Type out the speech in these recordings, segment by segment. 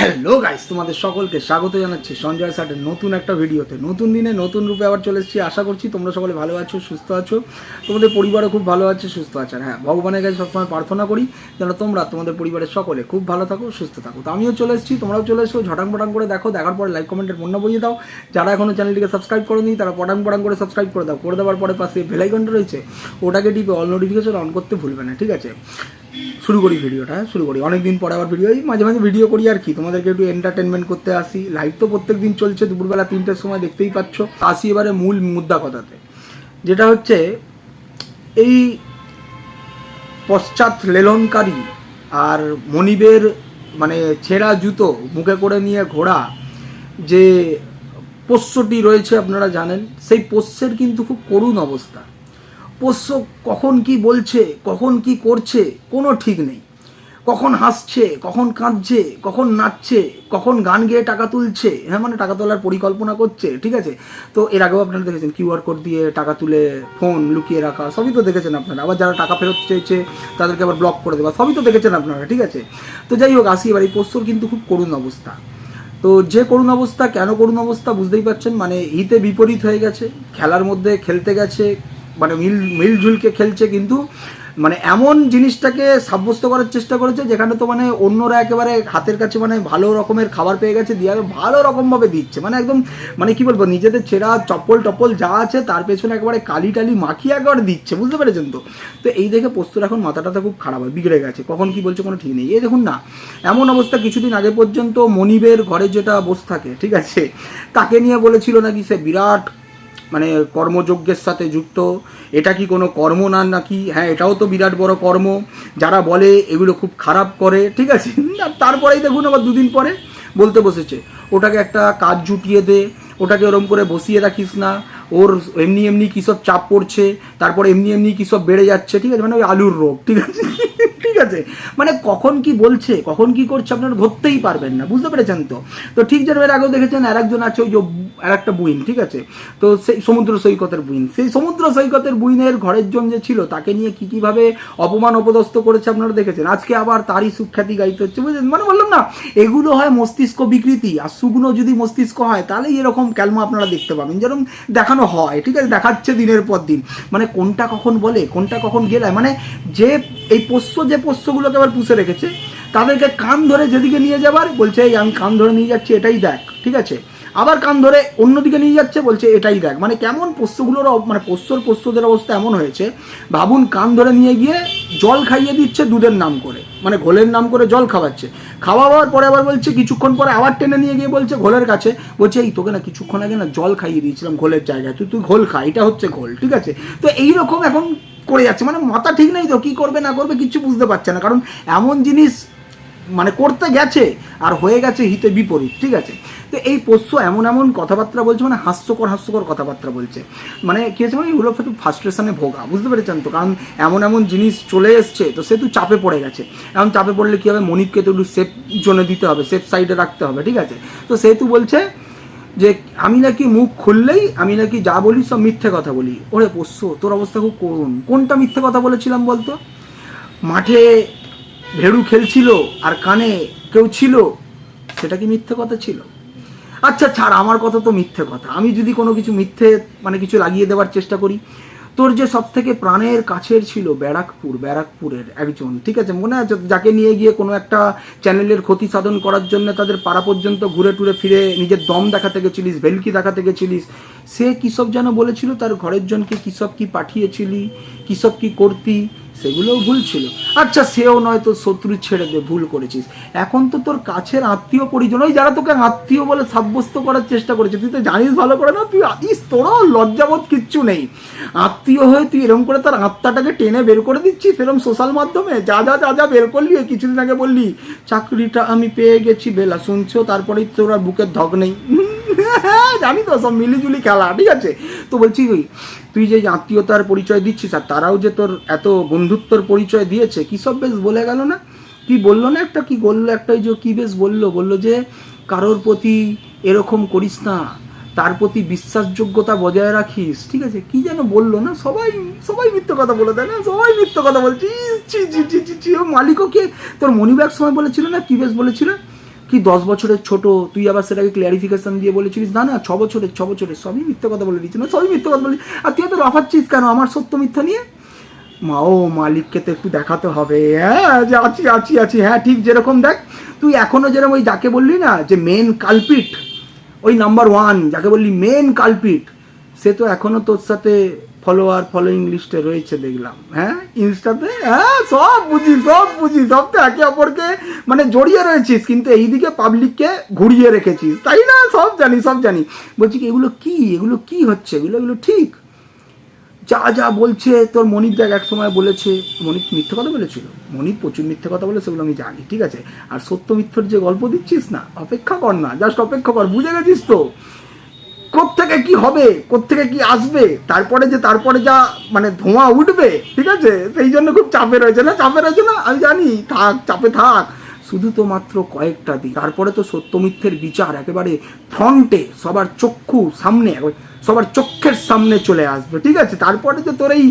Hello guys, তোমাদের সকলকে স্বাগত জানাচ্ছি সঞ্জয় স্যারের নতুন একটা ভিডিওতে। নতুন দিনে নতুন রূপে আবার চলে এসেছি। আশা করছি তোমরা সকলে ভালো আছো, সুস্থ আছো, তোমাদের পরিবারও খুব ভালো আছে, সুস্থ আছে। আর হ্যাঁ, ভগবানের কাছে সবসময় প্রার্থনা করি যেন তোমরা তোমাদের পরিবারের সকলে খুব ভালো থাকো, সুস্থ থাকো। তো আমিও চলে এসেছি, তোমরাও চলে এসো। ঝটাং পটাং করে দেখো, দেখার পরে লাইক কমেন্টের মনে বইয়ে দাও। যারা এখনও চ্যানেলটিকে সাবস্ক্রাইব করোনি তারা পটাং পটাং করে সাবস্ক্রাইব করে দাও। করে দেওয়ার পরে পাশে বেল আইকনটা রয়েছে, ওটাকে টিপে অল নোটিফিকেশন অন করতে ভুলবে না, ঠিক আছে? শুরু করি ভিডিওটা, শুরু করি। অনেকদিন পরে আবার ভিডিও, মাঝে মাঝে ভিডিও করি আর কি, তোমাদেরকে একটু এন্টারটেনমেন্ট করতে আসি। লাইভ তো প্রত্যেক দিন চলছে, দুপুরবেলা 3টের সময় দেখতেই পাচ্ছ। আসি এবারে মূল মুদ্রা কথাতে, যেটা হচ্ছে এই পশ্চাৎ লেলনকারী আর মনিবের মানে ছেঁড়া জুতো মুখে করে নিয়ে ঘোড়া যে পোষ্যটি রয়েছে, আপনারা জানেন সেই পোষ্যের কিন্তু খুব করুণ অবস্থা। পোষ্য কখন কি বলছে, কখন কি করছে কোনো ঠিক নেই। কখন হাসছে, কখন কাঁদছে, কখন নাচছে, কখন গান গেয়ে টাকা তুলছে, হ্যাঁ মানে টাকা তোলার পরিকল্পনা করছে, ঠিক আছে? তো এর আগেও আপনারা দেখেছেন কিউআর কোড দিয়ে টাকা তুলে ফোন লুকিয়ে রাখা, সবই তো দেখেছেন আপনারা। আবার যারা টাকা ফেরত চেয়েছে তাদেরকে আবার ব্লক করে দেওয়া, সবই তো দেখেছেন আপনারা, ঠিক আছে? তো যাই হোক, আসি এবার এই পোষ্যর কিন্তু খুব করুণ অবস্থা। তো যে করুণ অবস্থা, কেন করুণ অবস্থা বুঝতেই পারছেন। মানে হিতে বিপরীত হয়ে গেছে, খেলার মধ্যে খেলতে গেছে, মানে মিলঝুলকে খেলছে, কিন্তু মানে এমন জিনিসটাকে সাব্যস্ত করার চেষ্টা করেছে যেখানে তো মানে অন্যরা একেবারে হাতের কাছে মানে ভালো রকমের খাবার পেয়ে গেছে, দিয়ে ভালো রকমভাবে দিচ্ছে, মানে একদম মানে কি বলবো, নিজেদের ছেঁড়া চপ্পল টপ্পল যা আছে তার পেছনে একেবারে কালি টালি মাখিয়ে একেবারে দিচ্ছে, বুঝতে পেরেছেন তো? তো এই দেখে পোস্তুর এখন মাথাটা খুব খারাপ হয়, বিগড়ে গেছে, কখন কি বলছে কোনো ঠিক নেই। এই দেখুন না, এমন অবস্থা, কিছুদিন আগে পর্যন্ত মনিবের ঘরে যেটা বস থাকে, ঠিক আছে, তাকে নিয়ে বলেছিল নাকি সে বিরাট মানে কর্মযজ্ঞের সাথে যুক্ত। এটা কি কোনো কর্ম না নাকি? হ্যাঁ, এটাও তো বিরাট বড় কর্ম, যারা বলে এগুলো খুব খারাপ করে, ঠিক আছে? তারপরেই দেখুন আবার দুদিন পরে বলতে বসেছে ওটাকে একটা কাজ জুটিয়ে দে, ওটাকে ওরম করে বসিয়ে রাখিস না, ওর এমনি এমনি কী সব চাপ পড়ছে, তারপরে এমনি এমনি কী সব বেড়ে যাচ্ছে, ঠিক আছে? মানে ওই আলুর রোগ, ঠিক আছে? ঠিক আছে, মানে কখন কি বলছে, কখন কি করছে আপনারা ধরতেই পারবেন না, বুঝতে পেরেছেন তো? তো ঠিক যেন এর আগেও দেখেছেন আর একজন আছে, ওই যে আর একটা বুইন, ঠিক আছে? তো সেই সমুদ্র সৈকতের বুইন, সেই সমুদ্র সৈকতের বুইনের ঘরের জন যে ছিল তাকে নিয়ে কী কীভাবে অপমান অপদস্থ করেছে আপনারা দেখেছেন। আজকে আবার তারই সুখ্যাতি গাইতে হচ্ছে, বুঝলেন? মানে বললাম না, এগুলো হয় মস্তিষ্ক বিকৃতি, আর শুকনো যদি মস্তিষ্ক হয় তাহলে এরকম ক্যালমা আপনারা দেখতে পাবেন, যেরকম দেখানো হয়, ঠিক আছে? দেখাচ্ছে দিনের পর দিন, মানে কোনটা কখন বলে, কোনটা কখন গেলায়, মানে যে এই পোষ্য, যে পোষ্যগুলোকে আবার পুষে রেখেছে তাদেরকে কান ধরে যেদিকে নিয়ে যাবার বলছে এই আমি কান ধরে নিয়ে যাচ্ছি, এটাই দেখ, ঠিক আছে? আবার কান ধরে অন্যদিকে নিয়ে যাচ্ছে, বলছে এটাই দেখ। মানে কেমন পোষ্যগুলোর মানে পোষ্যদের অবস্থা এমন হয়েছে, ভাবুন, কান ধরে নিয়ে গিয়ে জল খাইয়ে দিচ্ছে দুধের নাম করে, মানে ঘোলের নাম করে জল খাওয়াচ্ছে। খাওয়াবার পরে আবার বলছে, কিছুক্ষণ পরে আবার টেনে নিয়ে গিয়ে বলছে ঘোলের কাছে, বলছে এই তোকে না কিছুক্ষণ আগে না জল খাইয়ে দিয়েছিলাম ঘোলের জায়গায়, তুই ঘোল খা, এটা হচ্ছে ঘোল, ঠিক আছে? তো এইরকম এখন করে যাচ্ছে, মানে মাথা ঠিক নেই তো, কী করবে না করবে কিচ্ছু বুঝতে পারছে না, কারণ এমন জিনিস মানে করতে গেছে আর হয়ে গেছে হিতে বিপরীত, ঠিক আছে? তো এই পোষ্য এমন এমন কথাবার্তা বলছে, মানে হাস্যকর কথাবার্তা বলছে, মানে কী হচ্ছে, মানে এগুলো একটু ফ্রাস্ট্রেশনে ভোগা, বুঝতে পেরেছেন তো? কারণ এমন জিনিস চলে এসছে, তো সে তো চাপে পড়ে গেছে। এখন চাপে পড়লে কী হবে, মনিবকে তো একটু সেফ জোনে দিতে হবে, সেফ সাইডে রাখতে হবে, ঠিক আছে? তো সেহেতু বলছে যে আমি নাকি মুখ খুললেই আমি নাকি যা বলি সব মিথ্যে কথা বলি। ওরে পোষ্য, তোর অবস্থা খুব করুন। কোনটা মিথ্যে কথা বলেছিলাম বলতো? মাঠে ভেড়ু খেলছিল আর কানে কেউ ছিল, সেটা কি মিথ্যে কথা ছিল? আচ্ছা ছাড়, আমার কথা তো মিথ্যে কথা, আমি যদি কোনো কিছু মিথ্যে মানে কিছু লাগিয়ে দেওয়ার চেষ্টা করি, তোর যে সব থেকে প্রাণের কাছের ছিল ব্যারাকপুরের একজন, ঠিক আছে, মনে আছে, যাকে নিয়ে গিয়ে কোনো একটা চ্যানেলের ক্ষতি সাধন করার জন্য তাদের পাড়া পর্যন্ত ঘুরে টুরে ফিরে নিজের দম দেখাতে গেছিলিস, ভেলকি দেখাতে গেছিলিস, সে কী সব যেন বলেছিল, তার ঘরের জনকে কী সব কী পাঠিয়েছিলি, কী সব কী করতি, সেগুলোও ভুল ছিল। আচ্ছা সেও নয়, তোর শত্রু ছেড়ে দে, ভুল করেছিস। এখন তো তোর কাছের আত্মীয় পরিজন, ওই যারা তোকে আত্মীয় বলে সাব্যস্ত করার চেষ্টা করেছে, তুই তো জানিস ভালো করে না, তুই আতিস, তোরও লজ্জাবোধ কিচ্ছু নেই। আত্মীয় হয়ে তুই এরকম করে তার আত্মাটাকে টেনে বের করে দিচ্ছিস এরকম সোশ্যাল মাধ্যমে, যা বের করলি, ওই কিছুদিন আগে বললি চাকরিটা আমি পেয়ে গেছি বেলা, শুনছো, তারপরেই তোর আর বুকের ধক নেই। জানি তো, সব মিলিজুলি খেলা, ঠিক আছে? তো বলছি ওই তুই যে আত্মীয়তার পরিচয় দিচ্ছিস আর তারাও যে তোর এত বন্ধুত্বর পরিচয় দিয়েছে, কী সব বেশ বলে গেল না, কি বললো না একটা, কি বললো একটা, ওই যে কী বেশ বললো যে কারোর প্রতি এরকম করিস না, তার প্রতি বিশ্বাসযোগ্যতা বজায় রাখিস, ঠিক আছে? কি যেন বললো না, সবাই মিথ্যে কথা বলে দেয় না, সবাই মিথ্যে কথা বলছিস। ছি ছি ছি ছি ছি, ও মালিকও কে তোর মনিব্যাগ সময় বলেছিল না, কি বেশ বলেছিল, কি 10 বছরের ছোট, তুই আবার সেটাকে ক্লিয়ারিফিকেশন দিয়ে বলেছিলিস না না 6 বছরের, 6 বছরের, সবই মিথ্যে কথা বলে দিচ্ছি না, সবই মিথ্যে কথা বলি। আর তুই তো রফাচ্ছিস কেন আমার সত্য মিথ্যা নিয়ে? মালিককে তো একটু দেখাতে হবে, হ্যাঁ যে আছি আছি আছি, হ্যাঁ ঠিক যেরকম দেখ তুই এখনো যেরকম ওই যাকে বললি না যে মেন কালপিট, ওই নাম্বার 1 যাকে বললি মেন কালপিট, সে তো এখনো তোর সাথে ফলোয়িং লিস্টে রয়েছে দেখলাম, হ্যাঁ ইনস্টাতে, হ্যাঁ সব বুঝি সব তো একে অপরকে মানে জড়িয়ে রয়েছিস, কিন্তু এইদিকে পাবলিককে ঘুরিয়ে রেখেছিস, তাই না? সব জানি। বলছি কি এগুলো কি হচ্ছে, এগুলো ঠিক? যা বলছে তোর মনির দেখ এক সময় বলেছে, মনির মিথ্যে কথা বলেছিল, মনির প্রচুর মিথ্যে কথা বলে, সেগুলো আমি জানি, ঠিক আছে। আর সত্য মিথ্যর যে গল্প দিচ্ছিস না, অপেক্ষা কর না, জাস্ট অপেক্ষা কর, বুঝে গেছিস তো কোত্থেকে কি হবে, কোত্থেকে কি আসবে, তারপরে যা মানে ধোঁয়া উঠবে, ঠিক আছে, সেই জন্য খুব চাপে রয়েছে না, আমি জানি, চাপে থাক, শুধু তো মাত্র কয়েকটা দিন, তারপরে তো সত্য মিথ্যের বিচার একেবারে ফ্রন্টে, সবার সামনে, সবার চোখের সামনে চলে আসবে, ঠিক আছে। তারপরে তো তোর এই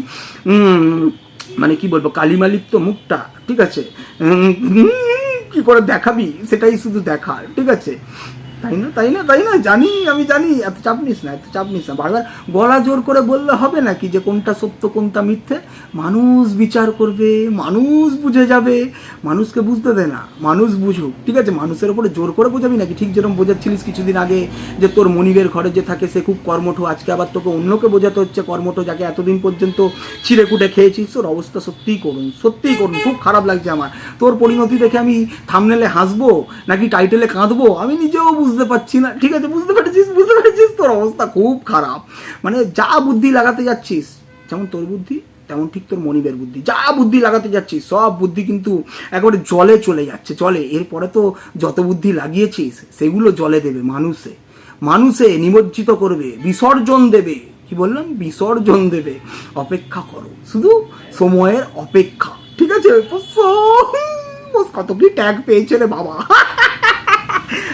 মানে কি বলবো কালিমালিপ্ত মুখটা, ঠিক আছে, কি করে দেখাবি সেটাই শুধু দেখার, ঠিক আছে, তাই না আমি জানি, এত চাপ নিস না, বারবার গলা জোর করে বললে হবে নাকি যে কোনটা সত্য কোনটা মিথ্যে? মানুষ বিচার করবে, মানুষ বুঝে যাবে, মানুষকে বুঝতে দে না, মানুষ বুঝুক, ঠিক আছে। মানুষের উপরে জোর করে বোঝাবি নাকি? ঠিক যেরকম বোঝাচ্ছিলিস কিছুদিন আগে যে তোর মনিবের ঘরে যে থাকে সে খুব কর্মঠ, আজকে আবার তোকে অন্যকে বোঝাতে হচ্ছে কর্মঠ, যাকে এতদিন পর্যন্ত ছিঁড়ে কুটে খেয়েছিস। তোর অবস্থা সত্যিই করুন, খুব খারাপ লাগছে আমার। তোর পরিণতি দেখে আমি থাম্বনেলে হাসবো নাকি টাইটেলে কাঁদবো আমি নিজেও বুঝতে পারছি না, ঠিক আছে। বুঝতে পেরেছিস তোর অবস্থা খুব খারাপ। মানে যা বুদ্ধি লাগাতে যাচ্ছিস, যেমন তোর বুদ্ধি তেমন ঠিক তোর মনিবের বুদ্ধি, যা বুদ্ধি লাগাতে যাচ্ছিস সব বুদ্ধি কিন্তু একেবারে জলে চলে যাচ্ছে, জলে। এরপরে তো যত বুদ্ধি লাগিয়েছিস সেগুলো জলে দেবে, মানুষে নিমজ্জিত করবে, বিসর্জন দেবে, কি বললাম, বিসর্জন দেবে। অপেক্ষা করো, শুধু সময়ের অপেক্ষা, ঠিক আছে। কত কি ট্যাগ পেয়েছে রে বাবা।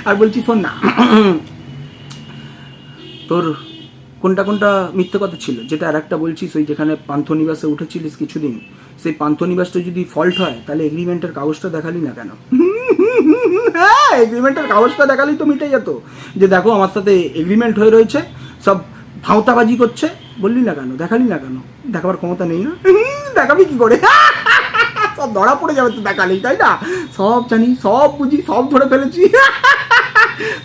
আর বলছি ফোন না, তোর কোনটা মিথ্যে কথা ছিল, যেটা আর একটা বলছিস ওই যেখানে পান্থনিবাসে উঠেছিলিস কিছুদিন, সেই পান্থনিবাসটা যদি ফল্ট হয় তাহলে এগ্রিমেন্টের কাগজটা দেখালি না কেন? হ্যাঁ এগ্রিমেন্টের কাগজটা দেখালি তো মিটে যেত, যে দেখো আমার সাথে এগ্রিমেন্ট হয়ে রয়েছে, সব ভাঁওতাবাজি করছে, বললি না কেন, দেখালি না কেন? দেখাবার ক্ষমতা নেই না? দেখাবি কি করে? সব ধরা পড়ে যাবে তো দেখালি, তাই না? সব জানি, সব বুঝি, সব ধরে ফেলেছি।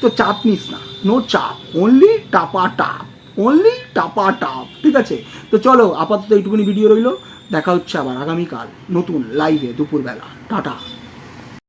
তো চাপ নিস না, নো চাপ, অনলি টাপ, ঠিক আছে। তো চলো আপাতত এইটুকুনি ভিডিও রইলো, দেখা হচ্ছে আবার আগামীকাল নতুন লাইভে দুপুরবেলা। টাটা।